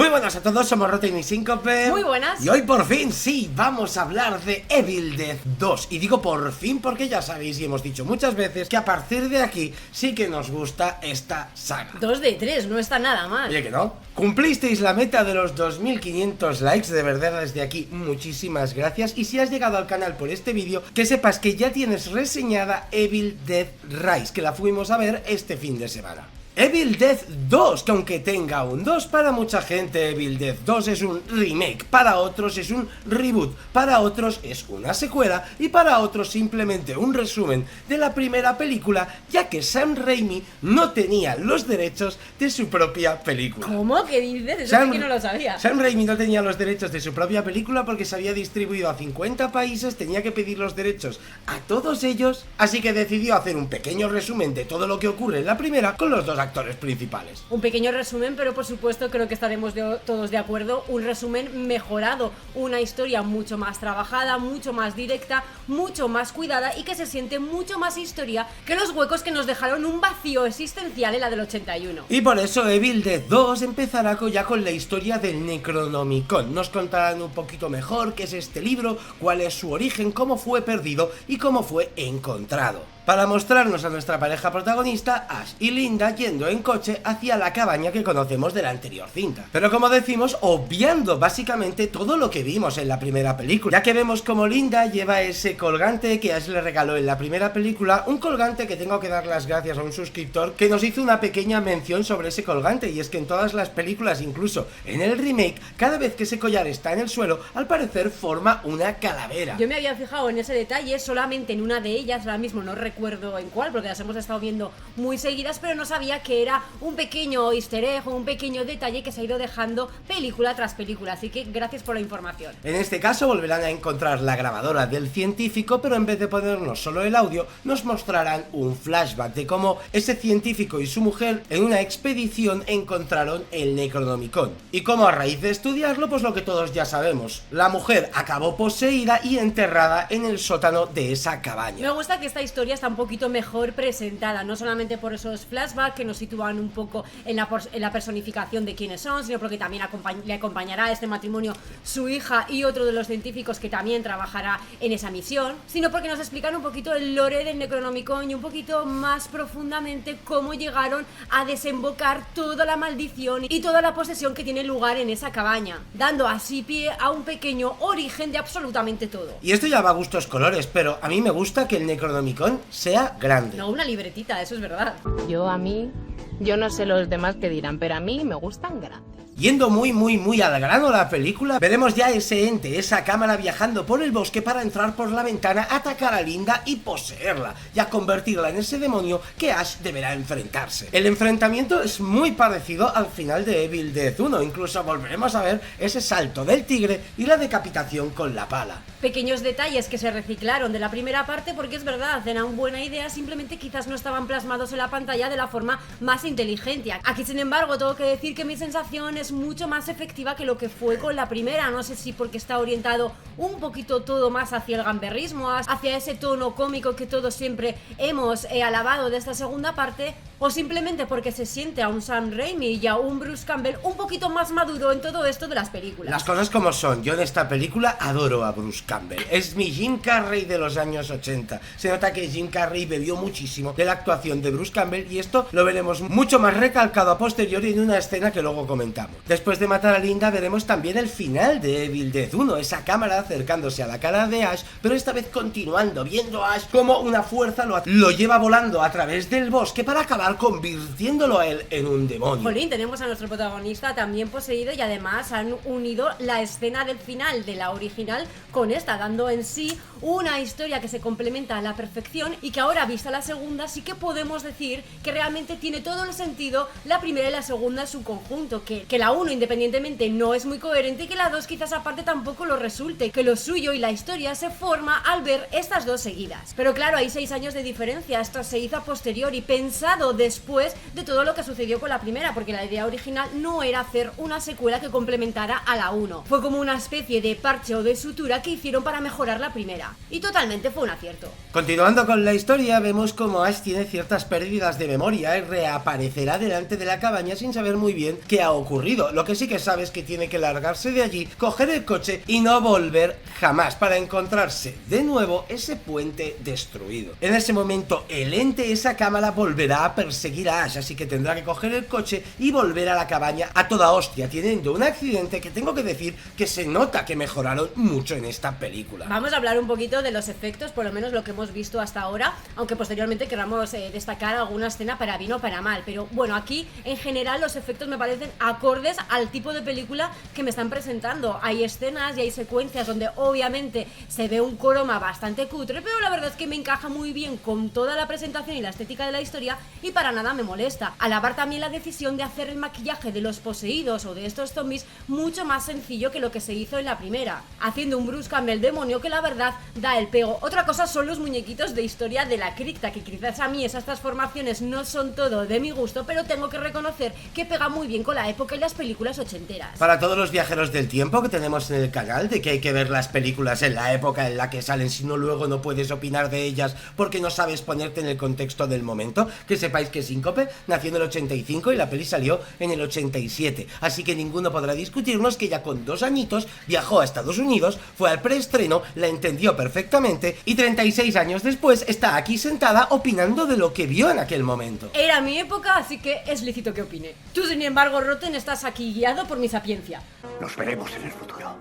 Muy buenas a todos, somos Rotten y Síncope. Muy buenas. Y hoy por fin, sí, vamos a hablar de Evil Dead 2. Y digo por fin porque ya sabéis y hemos dicho muchas veces que a partir de aquí sí que nos gusta esta saga. 2 de 3, no está nada mal. Oye, que no. Cumplisteis la meta de los 2500 likes, de verdad desde aquí muchísimas gracias. Y si has llegado al canal por este vídeo, que sepas que ya tienes reseñada Evil Dead Rise, que la fuimos a ver este fin de semana. Evil Dead 2, que aunque tenga un 2, para mucha gente Evil Dead 2 es un remake, para otros es un reboot, para otros es una secuela y para otros simplemente un resumen de la primera película, ya que Sam Raimi no tenía los derechos de su propia película. ¿Cómo? ¿Qué dices? Eso sí que no lo sabía. Sam Raimi no tenía los derechos de su propia película porque se había distribuido a 50 países, tenía que pedir los derechos a todos ellos, así que decidió hacer un pequeño resumen de todo lo que ocurre en la primera con los dos actores principales. Un pequeño resumen, pero por supuesto creo que estaremos todos de acuerdo. Un resumen mejorado, una historia mucho más trabajada, mucho más directa, mucho más cuidada y que se siente mucho más historia que los huecos que nos dejaron un vacío existencial en la del 81. Y por eso Evil Dead 2 empezará ya con la historia del Necronomicon. Nos contarán un poquito mejor qué es este libro, cuál es su origen, cómo fue perdido y cómo fue encontrado. Para mostrarnos a nuestra pareja protagonista, Ash y Linda yendo en coche hacia la cabaña que conocemos de la anterior cinta. Pero como decimos, obviando básicamente todo lo que vimos en la primera película, ya que vemos como Linda lleva ese colgante que Ash le regaló en la primera película, un colgante que tengo que dar las gracias a un suscriptor que nos hizo una pequeña mención sobre ese colgante, y es que en todas las películas, incluso en el remake, cada vez que ese collar está en el suelo, al parecer forma una calavera. Yo me había fijado en ese detalle solamente en una de ellas, ahora mismo no recuerdo en cuál, porque las hemos estado viendo muy seguidas, pero no sabía que era un pequeño easter egg o un pequeño detalle que se ha ido dejando película tras película, así que gracias por la información. En este caso volverán a encontrar la grabadora del científico, pero en vez de ponernos solo el audio, nos mostrarán un flashback de cómo ese científico y su mujer en una expedición encontraron el Necronomicon. Y cómo a raíz de estudiarlo, pues lo que todos ya sabemos, la mujer acabó poseída y enterrada en el sótano de esa cabaña. Me gusta que esta historia está un poquito mejor presentada, no solamente por esos flashbacks que nos sitúan un poco en la personificación de quiénes son, sino porque también le acompañará a este matrimonio su hija y otro de los científicos que también trabajará en esa misión, sino porque nos explican un poquito el lore del Necronomicon y un poquito más profundamente cómo llegaron a desembocar toda la maldición y toda la posesión que tiene lugar en esa cabaña, dando así pie a un pequeño origen de absolutamente todo. Y esto ya va a gustos colores, pero a mí me gusta que el Necronomicon sea grande. No, una libretita, eso es verdad. Yo no sé los demás que dirán, pero a mí me gustan grandes. Yendo muy al grano la película, veremos ya ese ente, esa cámara viajando por el bosque para entrar por la ventana, atacar a Linda y poseerla, y a convertirla en ese demonio que Ash deberá enfrentarse. El enfrentamiento es muy parecido al final de Evil Dead 1, incluso volveremos a ver ese salto del tigre y la decapitación con la pala. Pequeños detalles que se reciclaron de la primera parte porque es verdad, eran buena idea, simplemente quizás no estaban plasmados en la pantalla de la forma más inteligente. Aquí sin embargo tengo que decir que mi sensación es mucho más efectiva que lo que fue con la primera, no sé si porque está orientado un poquito todo más hacia el gamberrismo, hacia ese tono cómico que todos siempre hemos alabado de esta segunda parte, o simplemente porque se siente a un Sam Raimi y a un Bruce Campbell un poquito más maduro en todo esto de las películas. Las cosas como son, yo en esta película adoro a Bruce Campbell, es mi Jim Carrey de los años 80, se nota que Jim Carrey bebió muchísimo de la actuación de Bruce Campbell y esto lo veremos mucho más recalcado a posteriori en una escena que luego comentamos. Después de matar a Linda veremos también el final de Evil Dead 1, esa cámara acercándose a la cara de Ash, pero esta vez continuando, viendo a Ash como una fuerza lo lleva volando a través del bosque para acabar convirtiéndolo a él en un demonio. Jolín, tenemos a nuestro protagonista también poseído y además han unido la escena del final de la original con esta, dando en sí una historia que se complementa a la perfección y que ahora vista la segunda sí que podemos decir que realmente tiene todo el sentido la primera y la segunda en su conjunto, que la 1 independientemente no es muy coherente y que la 2 quizás aparte tampoco lo resulte, que lo suyo y la historia se forma al ver estas dos seguidas. Pero claro, hay 6 años de diferencia, esto se hizo a posteriori, pensado después de todo lo que sucedió con la primera, porque la idea original no era hacer una secuela que complementara a la 1, fue como una especie de parche o de sutura que hicieron para mejorar la primera, y totalmente fue un acierto. Continuando con la historia, vemos como Ash tiene ciertas pérdidas de memoria y reaparecerá delante de la cabaña sin saber muy bien qué ha ocurrido. destruido. Lo que sí que sabe es que tiene que largarse de allí, coger el coche y no volver jamás, para encontrarse de nuevo ese puente destruido. En ese momento el ente, esa cámara, volverá a perseguir a Ash, así que tendrá que coger el coche y volver a la cabaña a toda hostia, teniendo un accidente que tengo que decir que se nota que mejoraron mucho en esta película. Vamos a hablar un poquito de los efectos, por lo menos lo que hemos visto hasta ahora, aunque posteriormente queramos destacar alguna escena para bien o para mal, pero bueno, aquí en general los efectos me parecen acordes al tipo de película que me están presentando. Hay escenas y hay secuencias donde obviamente se ve un croma bastante cutre, pero la verdad es que me encaja muy bien con toda la presentación y la estética de la historia y para nada me molesta. Alabar también la decisión de hacer el maquillaje de los poseídos o de estos zombies mucho más sencillo que lo que se hizo en la primera, haciendo un Bruce Campbell demonio que la verdad da el pego. Otra cosa son los muñequitos de historia de la cripta, que quizás a mí esas transformaciones no son todo de mi gusto, pero tengo que reconocer que pega muy bien con la época y las películas ochenteras. Para todos los viajeros del tiempo que tenemos en el canal, de que hay que ver las películas en la época en la que salen, si no luego no puedes opinar de ellas porque no sabes ponerte en el contexto del momento, que sepáis que Síncope nació en el 85 y la peli salió en el 87, así que ninguno podrá discutirnos que ya con 2 añitos viajó a Estados Unidos, fue al preestreno, la entendió perfectamente y 36 años después está aquí sentada opinando de lo que vio en aquel momento. Era mi época, así que es lícito que opine. Tú, sin embargo, Rotten, estás aquí guiado por mi sapiencia. Nos veremos en el futuro.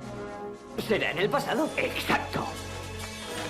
¿Será en el pasado? Exacto.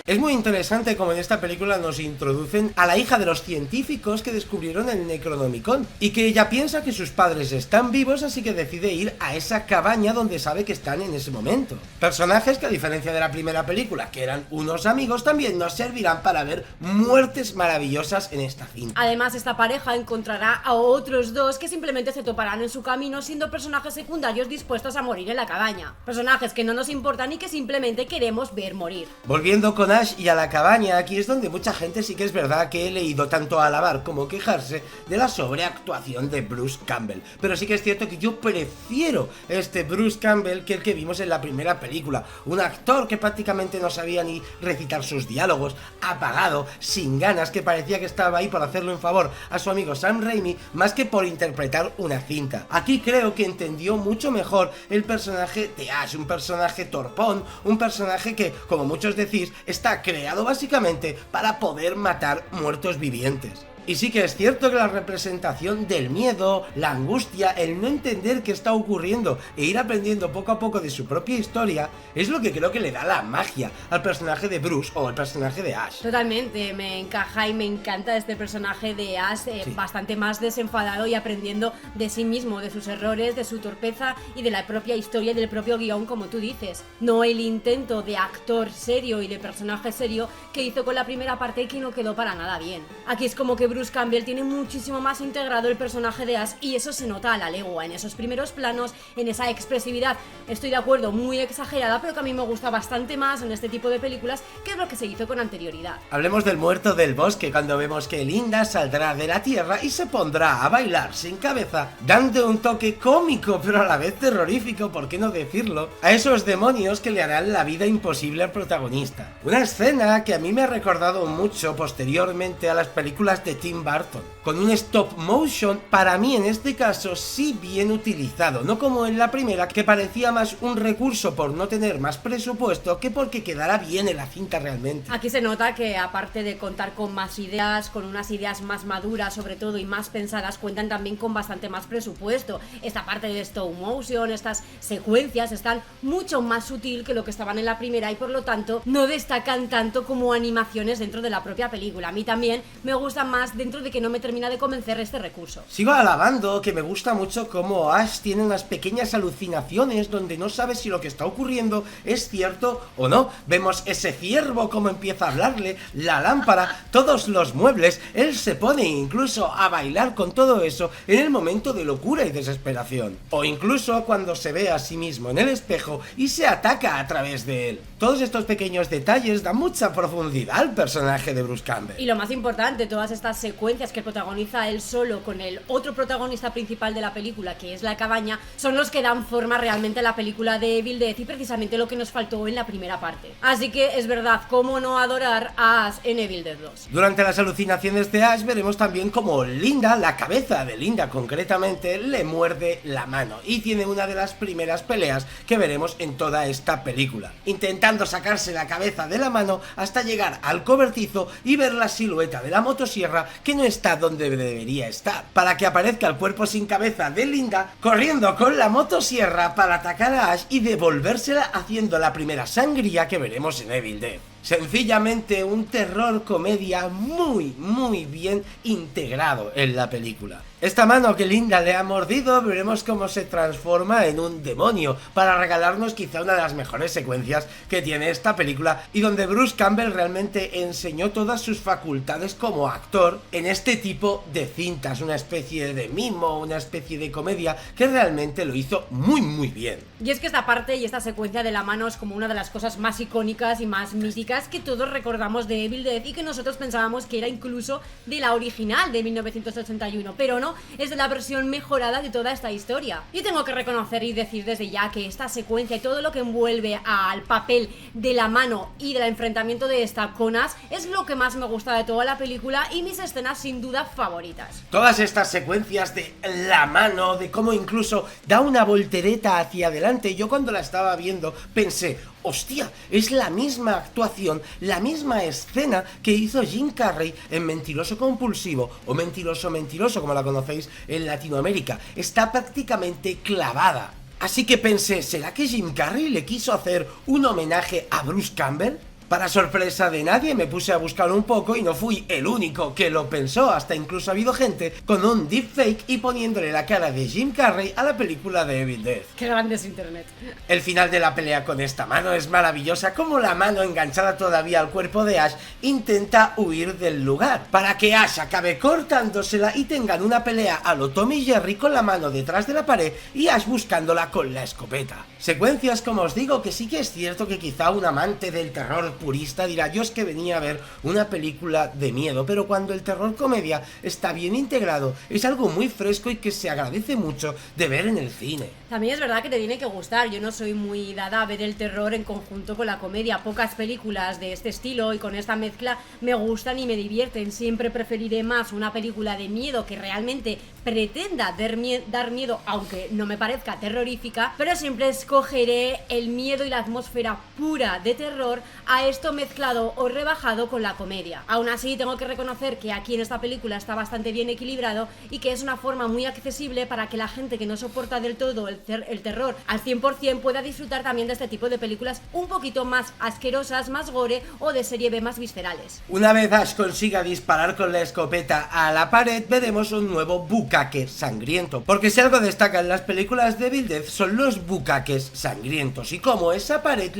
Es muy interesante como en esta película nos introducen a la hija de los científicos que descubrieron el Necronomicon y que ella piensa que sus padres están vivos, así que decide ir a esa cabaña donde sabe que están en ese momento. Personajes que, a diferencia de la primera película, que eran unos amigos, también nos servirán para ver muertes maravillosas en esta cinta. Además, esta pareja encontrará a otros 2 que simplemente se toparán en su camino siendo personajes secundarios dispuestos a morir en la cabaña. Personajes que no nos importan y que simplemente queremos ver morir. Volviendo con Ash y a la cabaña, aquí es donde mucha gente sí que es verdad que he leído tanto alabar como quejarse de la sobreactuación de Bruce Campbell, pero sí que es cierto que yo prefiero este Bruce Campbell que el que vimos en la primera película, un actor que prácticamente no sabía ni recitar sus diálogos, apagado, sin ganas, que parecía que estaba ahí por hacerle un favor a su amigo Sam Raimi más que por interpretar una cinta. Aquí creo que entendió mucho mejor el personaje de Ash, un personaje torpón, un personaje que, como muchos decís, está creado básicamente para poder matar muertos vivientes. Y sí que es cierto que la representación del miedo, la angustia, el no entender qué está ocurriendo e ir aprendiendo poco a poco de su propia historia es lo que creo que le da la magia al personaje de Bruce o al personaje de Ash. Totalmente, me encaja y me encanta este personaje de Ash, Sí. bastante más desenfadado y aprendiendo de sí mismo, de sus errores, de su torpeza y de la propia historia y del propio guión, como tú dices. No el intento de actor serio y de personaje serio que hizo con la primera parte y que no quedó para nada bien. Aquí es como que Bruce Campbell tiene muchísimo más integrado el personaje de Ash y eso se nota a la legua, en esos primeros planos, en esa expresividad, estoy de acuerdo, muy exagerada, pero que a mí me gusta bastante más en este tipo de películas, que es lo que se hizo con anterioridad. Hablemos del muerto del bosque, cuando vemos que Linda saldrá de la tierra y se pondrá a bailar sin cabeza, dando un toque cómico pero a la vez terrorífico, ¿por qué no decirlo?, a esos demonios que le harán la vida imposible al protagonista. Una escena que a mí me ha recordado mucho posteriormente a las películas de Tim Burton, con un stop motion para mí en este caso sí bien utilizado, no como en la primera que parecía más un recurso por no tener más presupuesto que porque quedara bien en la cinta realmente. Aquí se nota que aparte de contar con más ideas, con unas ideas más maduras sobre todo y más pensadas, cuentan también con bastante más presupuesto. Esta parte de stop motion, estas secuencias están mucho más sutil que lo que estaban en la primera y por lo tanto no destacan tanto como animaciones dentro de la propia película. A mí también me gustan más dentro de que no me termina de convencer este recurso. Sigo alabando que me gusta mucho cómo Ash tiene unas pequeñas alucinaciones donde no sabe si lo que está ocurriendo es cierto o no. Vemos ese ciervo como empieza a hablarle, la lámpara, todos los muebles, él se pone incluso a bailar con todo eso en el momento de locura y desesperación. O incluso cuando se ve a sí mismo en el espejo y se ataca a través de él. Todos estos pequeños detalles dan mucha profundidad al personaje de Bruce Campbell. Y lo más importante, todas estas secuencias que protagoniza él solo con el otro protagonista principal de la película, que es la cabaña, son los que dan forma realmente a la película de Evil Dead y precisamente lo que nos faltó en la primera parte. Así que es verdad, cómo no adorar a Ash en Evil Dead 2. Durante las alucinaciones de Ash veremos también como Linda, la cabeza de Linda concretamente, le muerde la mano y tiene una de las primeras peleas que veremos en toda esta película, intentando sacarse la cabeza de la mano hasta llegar al cobertizo y ver la silueta de la motosierra que no está donde debería estar, para que aparezca el cuerpo sin cabeza de Linda corriendo con la motosierra para atacar a Ash y devolvérsela, haciendo la primera sangría que veremos en Evil Dead. Sencillamente un terror comedia muy bien integrado en la película. Esta mano que Linda le ha mordido veremos cómo se transforma en un demonio para regalarnos quizá una de las mejores secuencias que tiene esta película y donde Bruce Campbell realmente enseñó todas sus facultades como actor en este tipo de cintas, una especie de mimo, una especie de comedia que realmente lo hizo muy bien. Y es que esta parte y esta secuencia de la mano es como una de las cosas más icónicas y más míticas que todos recordamos de Evil Dead y que nosotros pensábamos que era incluso de la original de 1981, pero no, es de la versión mejorada de toda esta historia. Yo tengo que reconocer y decir desde ya que esta secuencia y todo lo que envuelve al papel de la mano y del enfrentamiento de esta con Ash es lo que más me gusta de toda la película y mis escenas sin duda favoritas. Todas estas secuencias de la mano, de cómo incluso da una voltereta hacia adelante, yo cuando la estaba viendo pensé, hostia, es la misma actuación, la misma escena que hizo Jim Carrey en Mentiroso Compulsivo o Mentiroso como la conocéis en Latinoamérica. Está prácticamente clavada. Así que pensé, ¿será que Jim Carrey le quiso hacer un homenaje a Bruce Campbell? Para sorpresa de nadie me puse a buscar un poco y no fui el único que lo pensó, hasta incluso ha habido gente con un deepfake y poniéndole la cara de Jim Carrey a la película de Evil Dead. Qué grande es internet. El final de la pelea con esta mano es maravillosa, como la mano enganchada todavía al cuerpo de Ash intenta huir del lugar, para que Ash acabe cortándosela y tengan una pelea a lo Tom y Jerry con la mano detrás de la pared y Ash buscándola con la escopeta. Secuencias, como os digo, que sí que es cierto que quizá un amante del terror purista dirá, yo es que venía a ver una película de miedo, pero cuando el terror comedia está bien integrado, es algo muy fresco y que se agradece mucho de ver en el cine. También es verdad que te tiene que gustar, yo no soy muy dada a ver el terror en conjunto con la comedia, pocas películas de este estilo y con esta mezcla me gustan y me divierten, siempre preferiré más una película de miedo que realmente pretenda dar miedo, aunque no me parezca terrorífica, pero siempre escogeré el miedo y la atmósfera pura de terror a esto mezclado o rebajado con la comedia. Aún así tengo que reconocer que aquí en esta película está bastante bien equilibrado y que es una forma muy accesible para que la gente que no soporta del todo el terror al 100% pueda disfrutar también de este tipo de películas un poquito más asquerosas, más gore o de serie B más viscerales. Una vez Ash consiga disparar con la escopeta a la pared, veremos un nuevo bucaque sangriento, porque si algo destaca en las películas de Evil Dead son los bucaques sangrientos y cómo esa pared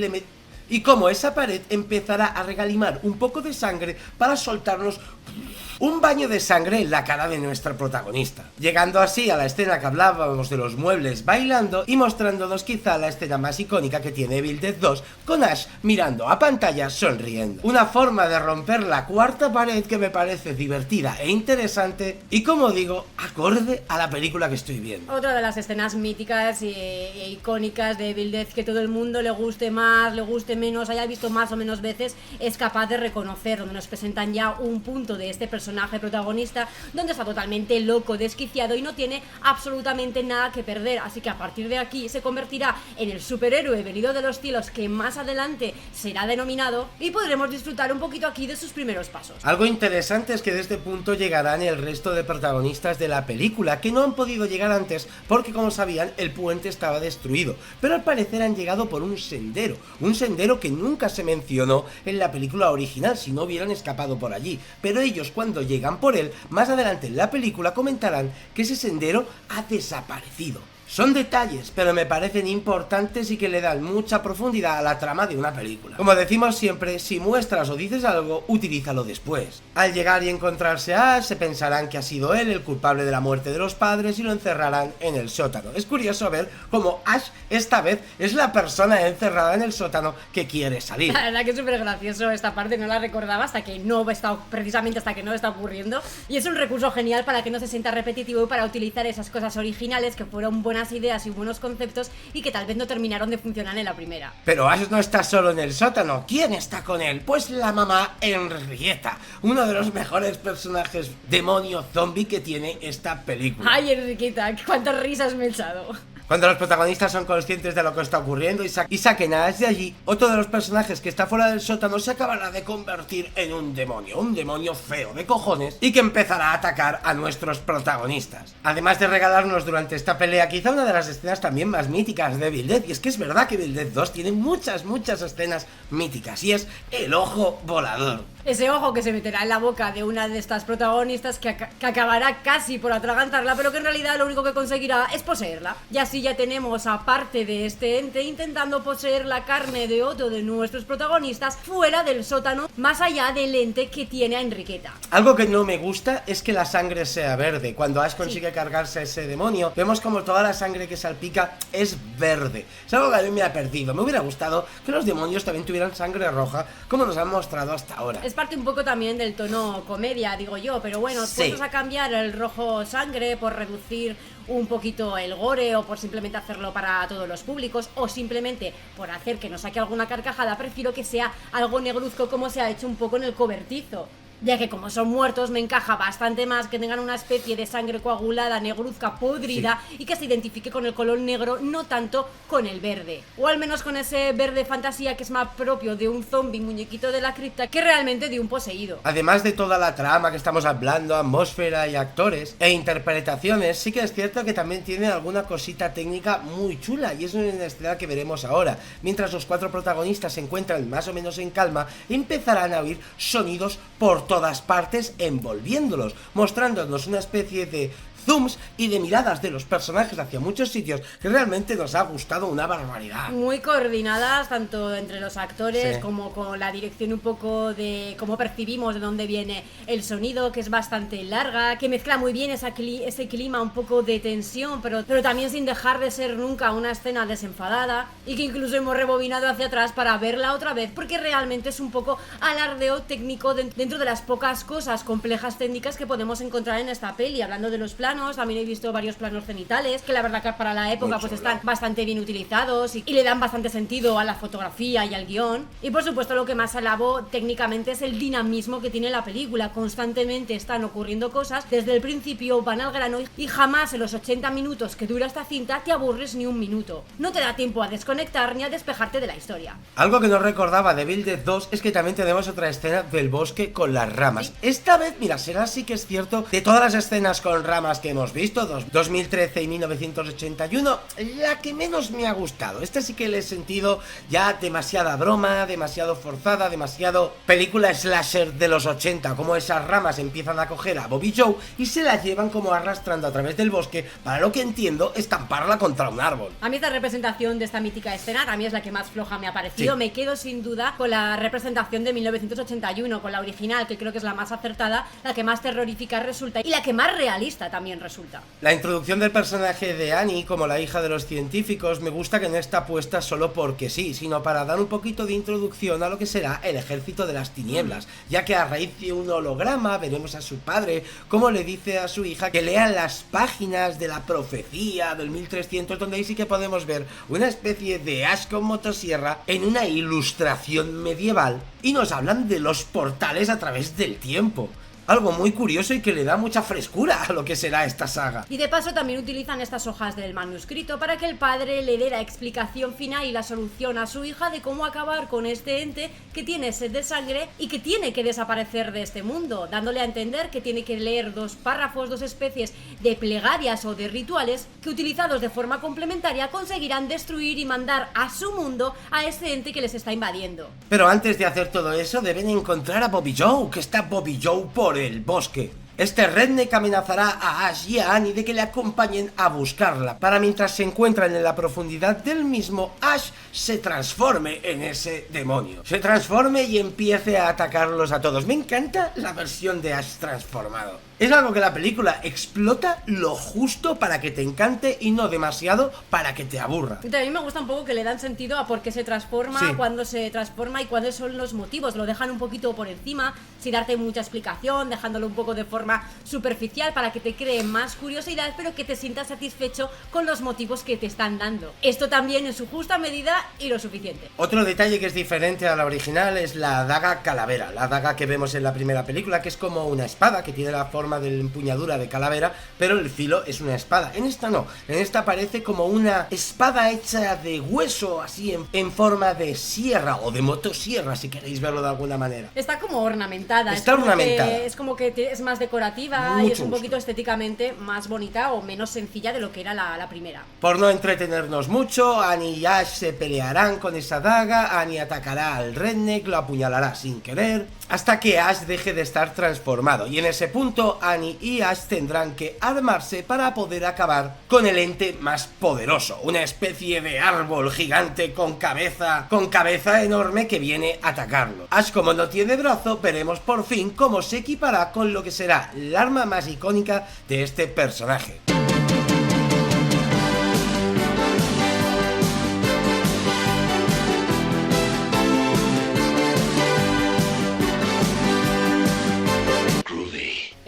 empezará a regalimar un poco de sangre para soltarnos un baño de sangre en la cara de nuestra protagonista, llegando así a la escena que hablábamos de los muebles bailando y mostrándonos quizá la escena más icónica que tiene Evil Dead 2, con Ash mirando a pantalla sonriendo. Una forma de romper la cuarta pared que me parece divertida e interesante y, como digo, acorde a la película que estoy viendo. Otra de las escenas míticas e icónicas de Evil Dead que todo el mundo, le guste más, le guste menos, haya visto más o menos veces, es capaz de reconocer, donde nos presentan ya un punto de este personaje protagonista donde está totalmente loco, desquiciado y no tiene absolutamente nada que perder, así que a partir de aquí se convertirá en el superhéroe venido de los cielos que más adelante será denominado y podremos disfrutar un poquito aquí de sus primeros pasos. Algo interesante es que de este punto llegarán el resto de protagonistas de la película, que no han podido llegar antes porque, como sabían, el puente estaba destruido, pero al parecer han llegado por un sendero que nunca se mencionó en la película original si no hubieran escapado por allí, pero ellos cuando llegan por él, más adelante en la película comentarán que ese sendero ha desaparecido. Son detalles, pero me parecen importantes y que le dan mucha profundidad a la trama de una película. Como decimos siempre, si muestras o dices algo, utilízalo después. Al llegar y encontrarse a Ash, se pensarán que ha sido él el culpable de la muerte de los padres y lo encerrarán en el sótano. Es curioso ver cómo Ash esta vez es la persona encerrada en el sótano que quiere salir. La verdad que es súper gracioso esta parte, no la recordaba hasta que no está, precisamente hasta que no está ocurriendo. Y es un recurso genial para que no se sienta repetitivo y para utilizar esas cosas originales que fueron buenas ideas y buenos conceptos y que tal vez no terminaron de funcionar en la primera. Pero Ash no está solo en el sótano. ¿Quién está con él? Pues la mamá Enriqueta, uno de los mejores personajes demonio zombie que tiene esta película. Ay, Enriqueta, cuántas risas me he echado. Cuando los protagonistas son conscientes de lo que está ocurriendo y saquen a Ash de allí, otro de los personajes que está fuera del sótano se acabará de convertir en un demonio feo de cojones y que empezará a atacar a nuestros protagonistas. Además de regalarnos durante esta pelea quizá una de las escenas también más míticas de Evil Dead, y es que es verdad que Evil Dead 2 tiene muchas escenas míticas, y es el ojo volador. Ese ojo que se meterá en la boca de una de estas protagonistas que acabará casi por atragantarla, pero que en realidad lo único que conseguirá es poseerla. Y así ya tenemos a parte de este ente intentando poseer la carne de otro de nuestros protagonistas fuera del sótano, más allá del ente que tiene a Enriqueta. Algo que no me gusta es que la sangre sea verde. Cuando Ash consigue cargarse a ese demonio, vemos como toda la sangre que salpica es verde. Es algo que a mí me ha perdido. Me hubiera gustado que los demonios también tuvieran sangre roja, como nos han mostrado hasta ahora. Es parte un poco también del tono comedia, digo yo, pero bueno, sí. puestos a cambiar el rojo sangre por reducir un poquito el gore o por simplemente hacerlo para todos los públicos o simplemente por hacer que nos saque alguna carcajada, prefiero que sea algo negruzco como se ha hecho un poco en el cobertizo. Ya que como son muertos me encaja bastante más que tengan una especie de sangre coagulada, negruzca, podrida, sí, y que se identifique con el color negro, no tanto con el verde. O al menos con ese verde fantasía que es más propio de un zombie muñequito de la cripta que realmente de un poseído. Además de toda la trama que estamos hablando, atmósfera y actores e interpretaciones, sí que es cierto que también tiene alguna cosita técnica muy chula, y es una escena que veremos ahora. Mientras los cuatro protagonistas se encuentran más o menos en calma, empezarán a oír sonidos por todas partes envolviéndolos, mostrándonos una especie de zooms y de miradas de los personajes hacia muchos sitios que realmente nos ha gustado una barbaridad. Muy coordinadas, tanto entre los actores, sí, como con la dirección un poco de cómo percibimos de dónde viene el sonido, que es bastante larga, que mezcla muy bien ese clima un poco de tensión, pero también sin dejar de ser nunca una escena desenfadada, y que incluso hemos rebobinado hacia atrás para verla otra vez, porque realmente es un poco alardeo técnico dentro de las pocas cosas complejas técnicas que podemos encontrar en esta peli. Hablando de los planos, también he visto varios planos cenitales que la verdad que para la época pues están bastante bien utilizados y le dan bastante sentido a la fotografía y al guión. Y por supuesto lo que más alabo técnicamente es el dinamismo que tiene la película. Constantemente están ocurriendo cosas, desde el principio van al grano y jamás en los 80 minutos que dura esta cinta te aburres ni un minuto. No te da tiempo a desconectar ni a despejarte de la historia. Algo que no recordaba de Evil Dead 2 es que también tenemos otra escena del bosque con las ramas. Esta vez, mira, será sí que es cierto, de todas las escenas con ramas que hemos visto, 2013 y 1981, la que menos me ha gustado. Esta sí que le he sentido ya demasiada broma, demasiado forzada, demasiado película slasher de los 80, como esas ramas empiezan a coger a Bobby Joe y se la llevan como arrastrando a través del bosque para, lo que entiendo, estamparla contra un árbol. A mí esta representación de esta mítica escena también es la que más floja me ha parecido. Sí. Me quedo sin duda con la representación de 1981, con la original, que creo que es la más acertada, la que más terrorífica resulta y la que más realista también resulta. La introducción del personaje de Annie como la hija de los científicos me gusta que no está puesta solo porque sí, sino para dar un poquito de introducción a lo que será el ejército de las tinieblas, ya que a raíz de un holograma veremos a su padre como le dice a su hija que lea las páginas de la profecía del 1300, donde ahí sí que podemos ver una especie de Ash con motosierra en una ilustración medieval y nos hablan de los portales a través del tiempo. Algo muy curioso y que le da mucha frescura a lo que será esta saga. Y de paso también utilizan estas hojas del manuscrito para que el padre le dé la explicación final y la solución a su hija de cómo acabar con este ente que tiene sed de sangre y que tiene que desaparecer de este mundo, dándole a entender que tiene que leer dos párrafos, dos especies de plegarias o de rituales que, utilizados de forma complementaria, conseguirán destruir y mandar a su mundo a este ente que les está invadiendo. Pero antes de hacer todo eso deben encontrar a Bobby Joe, que está Bobby Joe por el bosque. Este redneck amenazará a Ash y a Annie de que le acompañen a buscarla, para mientras se encuentran en la profundidad del mismo, Ash se transforme en ese demonio. Se transforme y empiece a atacarlos a todos. Me encanta la versión de Ash transformado. Es algo que la película explota lo justo para que te encante y no demasiado para que te aburra. Y también me gusta un poco que le dan sentido a por qué se transforma, Sí. cuándo se transforma y cuáles son los motivos. Lo dejan un poquito por encima, sin darte mucha explicación, dejándolo un poco de forma superficial para que te cree más curiosidad, pero que te sientas satisfecho con los motivos que te están dando. Esto también en su justa medida y lo suficiente. Otro detalle que es diferente a la original es la daga calavera, la daga que vemos en la primera película, que es como una espada que tiene la forma de la empuñadura de calavera, pero el filo es una espada. En esta no, en esta parece como una espada hecha de hueso, así en forma de sierra o de motosierra, si queréis verlo de alguna manera. Está como ornamentada. Está ornamentada. Es como que es más decorativa Mucho y es un gusto. poquito estéticamente más bonita o menos sencilla de lo que era la primera. Por no entretenernos mucho, Annie y Ash se pelearán con esa daga, Annie atacará al redneck, lo apuñalará sin querer, hasta que Ash deje de estar transformado, y en ese punto Annie y Ash tendrán que armarse para poder acabar con el ente más poderoso, una especie de árbol gigante con cabeza enorme que viene a atacarlo. Ash, como no tiene brazo, veremos por fin cómo se equipará con lo que será el arma más icónica de este personaje.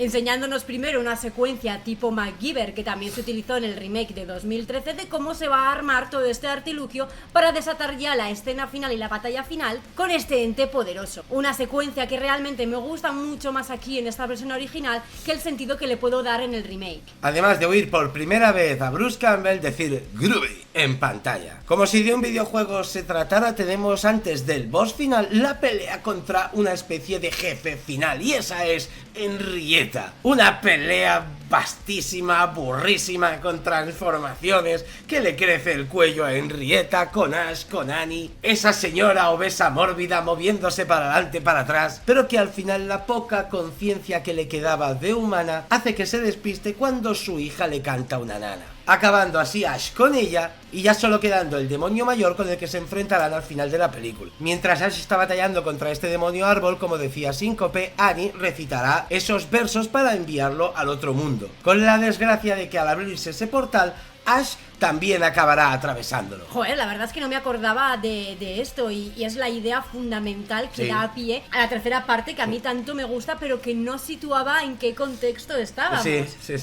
Enseñándonos primero una secuencia tipo MacGyver que también se utilizó en el remake de 2013 de cómo se va a armar todo este artilugio para desatar ya la escena final y la batalla final con este ente poderoso. Una secuencia que realmente me gusta mucho más aquí en esta versión original que el sentido que le puedo dar en el remake. Además de oír por primera vez a Bruce Campbell decir Groovy en pantalla. Como si de un videojuego se tratara, tenemos antes del boss final la pelea contra una especie de jefe final, y esa es Henrietta. Una pelea vastísima, burrísima, con transformaciones, que le crece el cuello a Henrietta, con Ash, con Annie, esa señora obesa mórbida moviéndose para adelante, para atrás, pero que al final la poca conciencia que le quedaba de humana hace que se despiste cuando su hija le canta una nana, acabando así Ash con ella y ya solo quedando el demonio mayor con el que se enfrentarán al final de la película. Mientras Ash está batallando contra este demonio árbol, como decía Síncope, Annie recitará esos versos para enviarlo al otro mundo, con la desgracia de que al abrirse ese portal, Ash también acabará atravesándolo. Joder, la verdad es que no me acordaba de esto y es la idea fundamental que Sí. da pie a la tercera parte que a mí tanto me gusta pero que no situaba en qué contexto estábamos. Sí.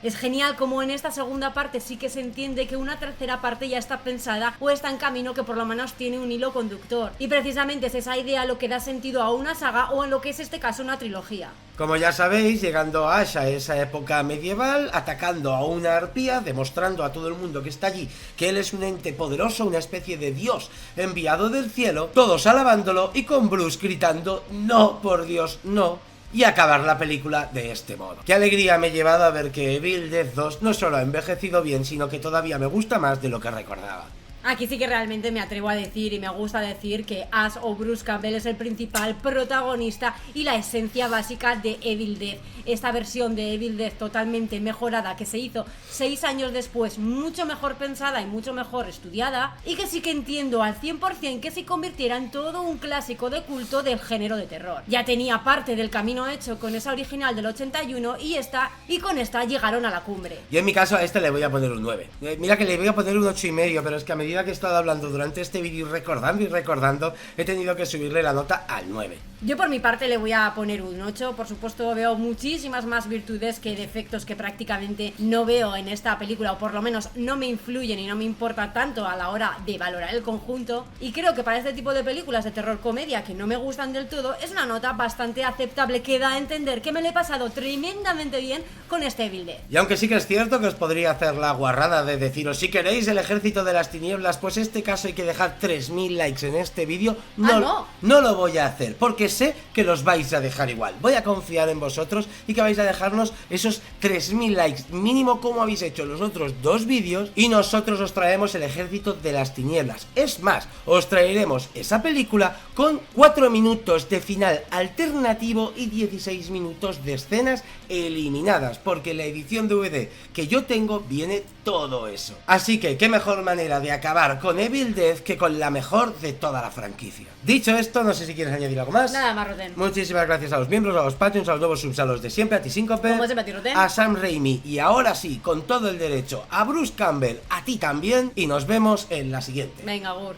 Es genial como en esta segunda parte sí que se entiende que una tercera parte ya está pensada o está en camino, que por lo menos tiene un hilo conductor. Y precisamente es esa idea lo que da sentido a una saga o en lo que es este caso una trilogía. Como ya sabéis, llegando Ash a esa época medieval, atacando a una arpía, demostrando a todo el mundo que está allí que él es un ente poderoso, una especie de dios enviado del cielo, todos alabándolo y con Bruce gritando "no, por Dios, no", y acabar la película de este modo. Qué alegría me he llevado a ver que Evil Dead 2 no solo ha envejecido bien, sino que todavía me gusta más de lo que recordaba. Aquí sí que realmente me atrevo a decir y me gusta decir que Ash o Bruce Campbell es el principal protagonista y la esencia básica de Evil Dead. Esta versión de Evil Dead totalmente mejorada que se hizo 6 años después, mucho mejor pensada y mucho mejor estudiada, y que sí que entiendo al 100% que se convirtiera en todo un clásico de culto del género de terror. Ya tenía parte del camino hecho con esa original del 81 y con esta llegaron a la cumbre. Y en mi caso a este le voy a poner un 9. Mira que le voy a poner un 8,5, pero es que a medida que he estado hablando durante este vídeo y recordando, he tenido que subirle la nota al 9. Yo por mi parte le voy a poner un 8, por supuesto veo muchísimas más virtudes que defectos que prácticamente no veo en esta película, o por lo menos no me influyen y no me importa tanto a la hora de valorar el conjunto, y creo que para este tipo de películas de terror comedia que no me gustan del todo, es una nota bastante aceptable que da a entender que me lo he pasado tremendamente bien con este Evil Dead. Y aunque sí que es cierto que os podría hacer la guarrada de deciros, si queréis el ejército de las tinieblas hacerlas, pues en este caso hay que dejar 3000 likes en este vídeo. No. No lo voy a hacer, porque sé que los vais a dejar igual. Voy a confiar en vosotros y que vais a dejarnos esos 3000 likes mínimo como habéis hecho los otros dos vídeos, y nosotros os traemos El Ejército de las Tinieblas. Es más, os traeremos esa película con 4 minutos de final alternativo y 16 minutos de escenas eliminadas, porque en la edición DVD que yo tengo viene todo eso. Así que qué mejor manera de acabar con Evil Dead que con la mejor de toda la franquicia. Dicho esto, no sé si quieres añadir algo más. Nada más, Roten. Muchísimas gracias a los miembros, a los Patreons, a los nuevos subs, a los de siempre, a ti Síncope, Como siempre, a ti, Roten. a Sam Raimi y ahora sí, con todo el derecho, a Bruce Campbell, a ti también, y nos vemos en la siguiente. Venga, Gur.